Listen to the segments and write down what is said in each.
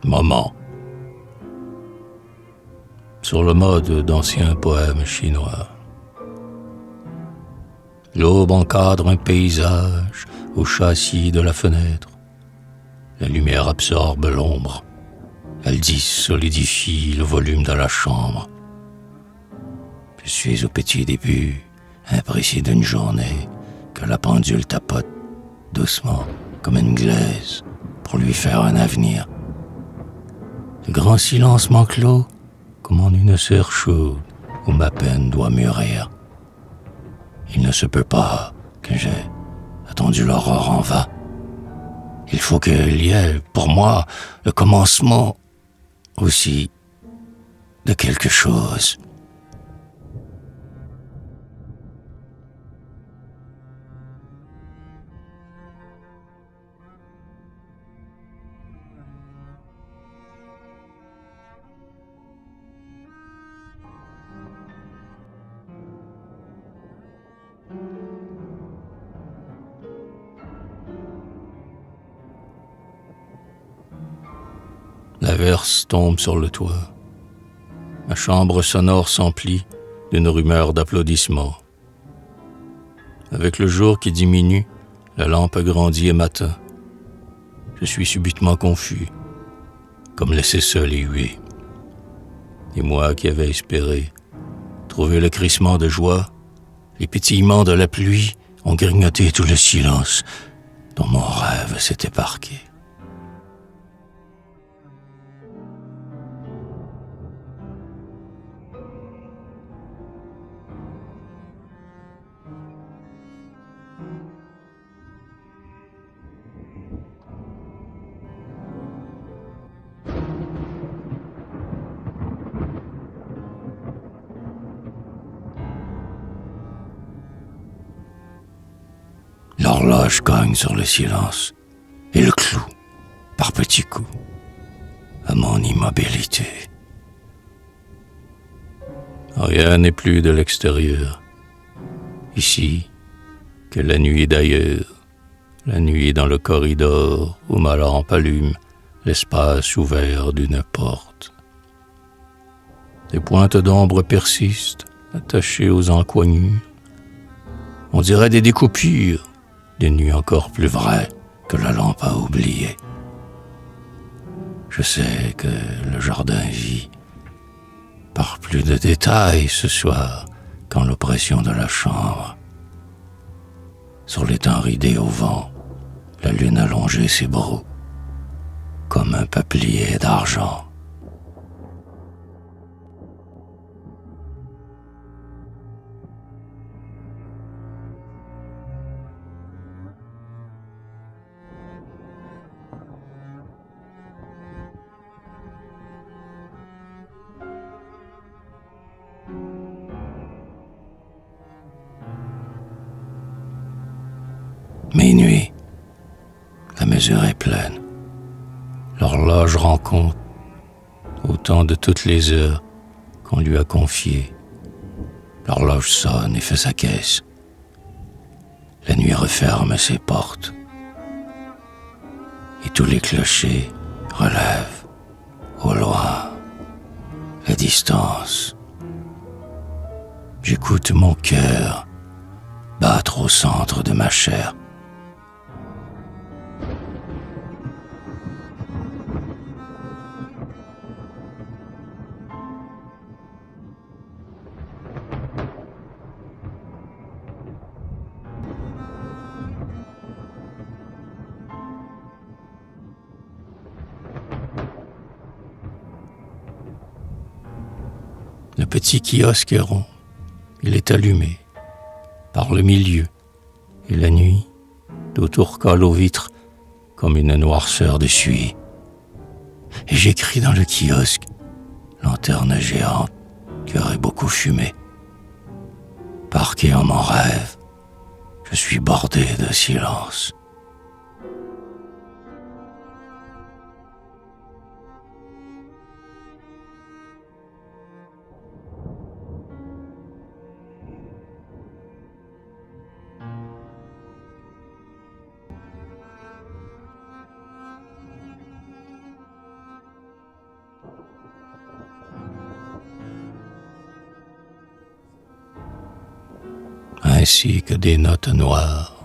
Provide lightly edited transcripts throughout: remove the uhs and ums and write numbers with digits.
Moment. Sur le mode d'anciens poèmes chinois. L'aube encadre un paysage au châssis de la fenêtre. La lumière absorbe l'ombre. Elle solidifie le volume de la chambre. Je suis au petit début, imprécis d'une journée, que la pendule tapote doucement, comme une glaise, pour lui faire un avenir. Le grand silence m'enclôt, comme en une serre chaude, où ma peine doit mûrir. Il ne se peut pas que j'aie attendu l'aurore en vain. Il faut qu'il y ait, pour moi, le commencement aussi de quelque chose. L'averse tombe sur le toit. Ma chambre sonore s'emplit d'une rumeur d'applaudissements. Avec le jour qui diminue, la lampe grandit et m'atteint. Je suis subitement confus, comme laissé seul et hué. Et moi qui avais espéré trouver le crissement de joie, les pétillements de la pluie ont grignoté tout le silence dont mon rêve s'était parqué. L'horloge cogne sur le silence et le cloue, par petits coups, à mon immobilité. Rien n'est plus de l'extérieur, ici, que la nuit d'ailleurs, la nuit dans le corridor où ma lampe allume l'espace ouvert d'une porte. Des pointes d'ombre persistent, attachées aux encoignures. On dirait des découpures, des nuits encore plus vraies que la lampe a oubliées. Je sais que le jardin vit par plus de détails ce soir qu'en l'oppression de la chambre. Sur l'étang ridé au vent, la lune allongée s'ébroue comme un peuplier d'argent. Minuit, la mesure est pleine. L'horloge rend compte autant de toutes les heures qu'on lui a confiées. L'horloge sonne et fait sa caisse. La nuit referme ses portes. Et tous les clochers relèvent au loin la distance. J'écoute mon cœur battre au centre de ma chair. Le petit kiosque est rond. Il est allumé par le milieu. Et la nuit, autour colle aux vitres comme une noirceur de suie. Et j'écris dans le kiosque, lanterne géante qui aurait beaucoup fumé. Parqué en mon rêve, je suis bordé de silence. ainsi que des notes noires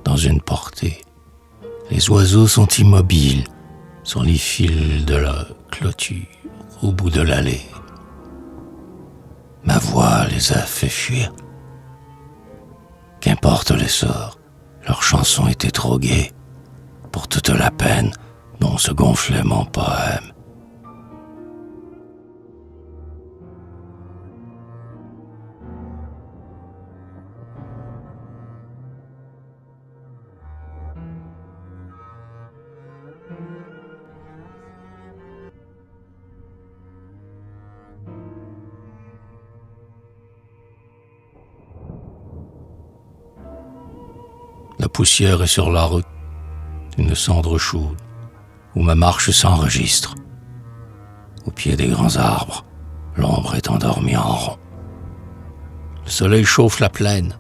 dans une portée. Les oiseaux sont immobiles sur les fils de la clôture au bout de l'allée. Ma voix les a fait fuir. Qu'importe l'essor, leur chanson était trop gaie pour toute la peine dont se gonflait mon poème. La poussière est sur la route, une cendre chaude, où ma marche s'enregistre. Au pied des grands arbres, l'ombre est endormie en rond. Le soleil chauffe la plaine,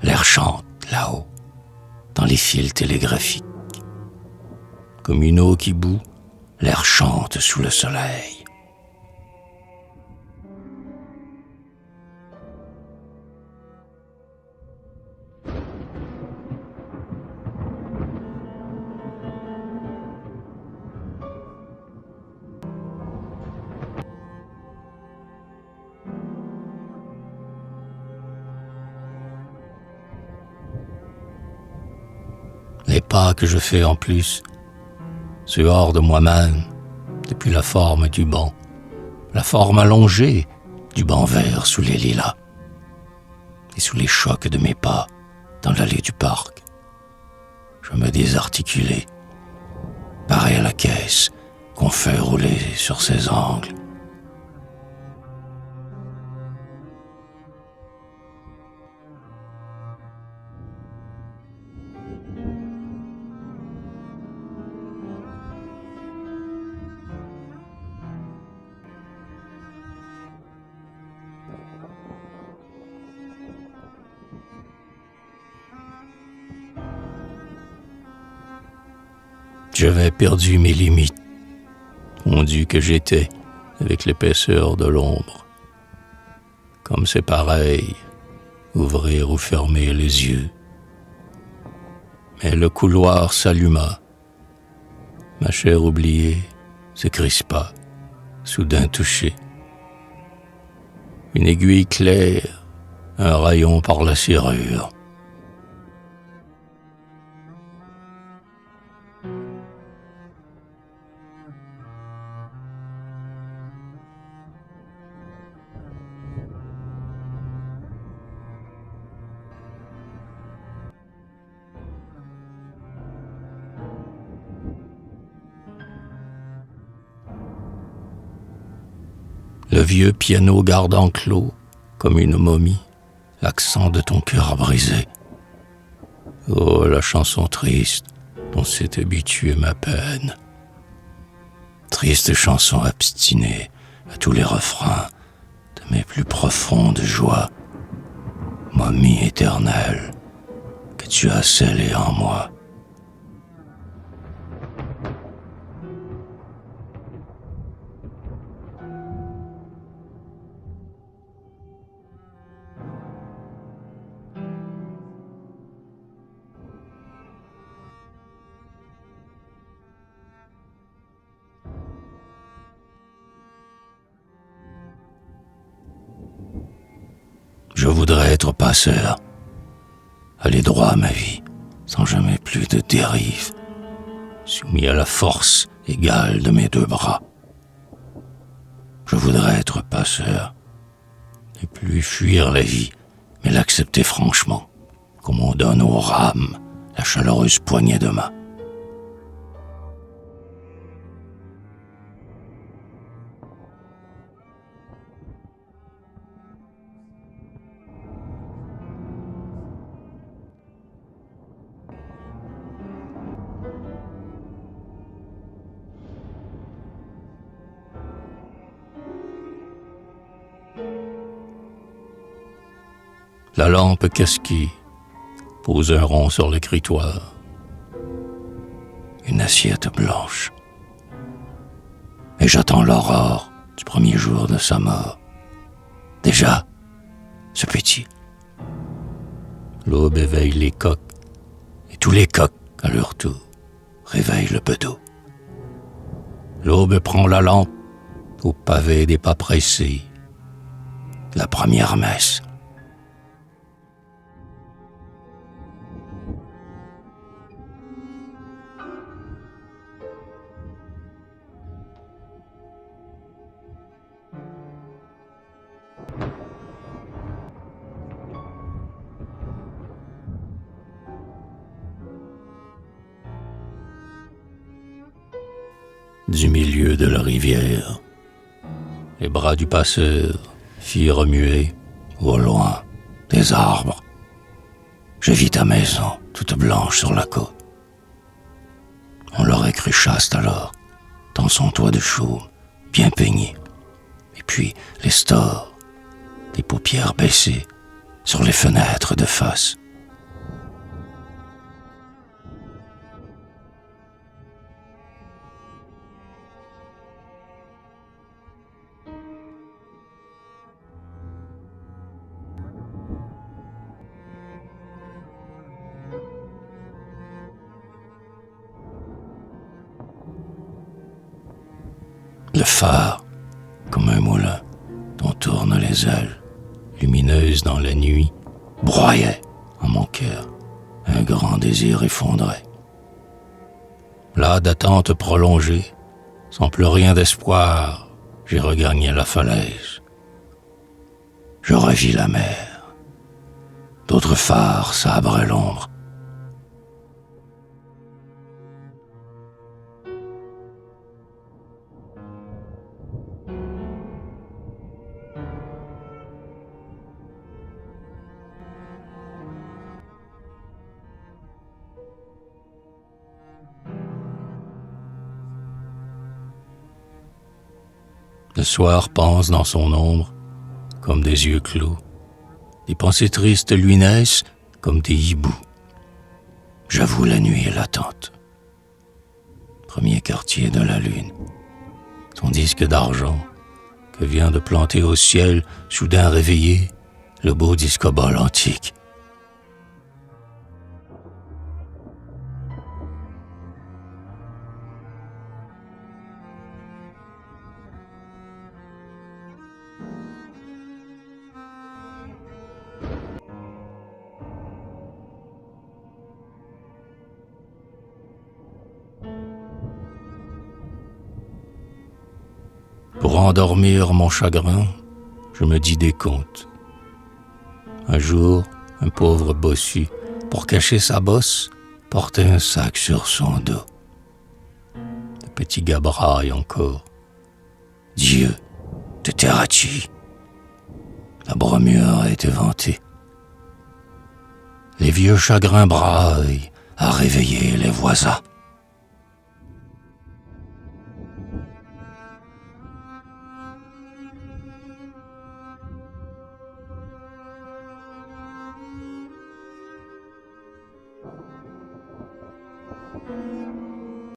l'air chante là-haut, dans les fils télégraphiques. Comme une eau qui bout, l'air chante sous le soleil. Les pas que je fais en plus, ceux hors de moi-même, depuis la forme du banc, la forme allongée du banc vert sous les lilas, et sous les chocs de mes pas dans l'allée du parc. Je me désarticulais, pareil à la caisse qu'on fait rouler sur ses angles. J'avais perdu mes limites, fondu que j'étais avec l'épaisseur de l'ombre. Comme c'est pareil, ouvrir ou fermer les yeux. Mais le couloir s'alluma. Ma chair oubliée se crispa, soudain touchée. Une aiguille claire, un rayon par la serrure. Le vieux piano garde enclos, comme une momie, l'accent de ton cœur brisé. Oh, la chanson triste dont s'est habituée ma peine. Triste chanson obstinée à tous les refrains de mes plus profondes joies. Momie éternelle que tu as scellée en moi. Je voudrais être passeur, aller droit à ma vie, sans jamais plus de dérive, soumis à la force égale de mes deux bras. Je voudrais être passeur, ne plus fuir la vie, mais l'accepter franchement, comme on donne aux rames la chaleureuse poignée de main. La lampe casquée pose un rond sur l'écritoire. Une assiette blanche. Et j'attends l'aurore du premier jour de sa mort. Déjà, ce petit. L'aube éveille les coqs, et tous les coqs, à leur tour, réveillent le bedeau. L'aube prend la lampe, au pavé des pas pressés, la première messe. Du milieu de la rivière, les bras du passeur fit remuer, au loin, des arbres. Je vis ta maison, toute blanche sur la côte. On l'aurait cru chaste alors, dans son toit de chaume, bien peigné. Et puis les stores, des paupières baissées, sur les fenêtres de face. Le phare, comme un moulin dont tournent les ailes, lumineuses dans la nuit, broyait en mon cœur un grand désir effondré. Là d'attente prolongée, sans plus rien d'espoir, j'ai regagné la falaise. Je revis la mer, d'autres phares sabraient l'ombre. Le soir pense dans son ombre, comme des yeux clos. Des pensées tristes lui naissent, comme des hiboux. J'avoue la nuit et l'attente. Premier quartier de la lune. Son disque d'argent, que vient de planter au ciel, soudain réveillé, le beau discobole antique. Pour endormir mon chagrin, je me dis des contes. Un jour, un pauvre bossu, pour cacher sa bosse, portait un sac sur son dos. Le petit gars braille encore. Dieu, te tairas-tu? La bromure a été vantée. Les vieux chagrins braillent à réveiller les voisins.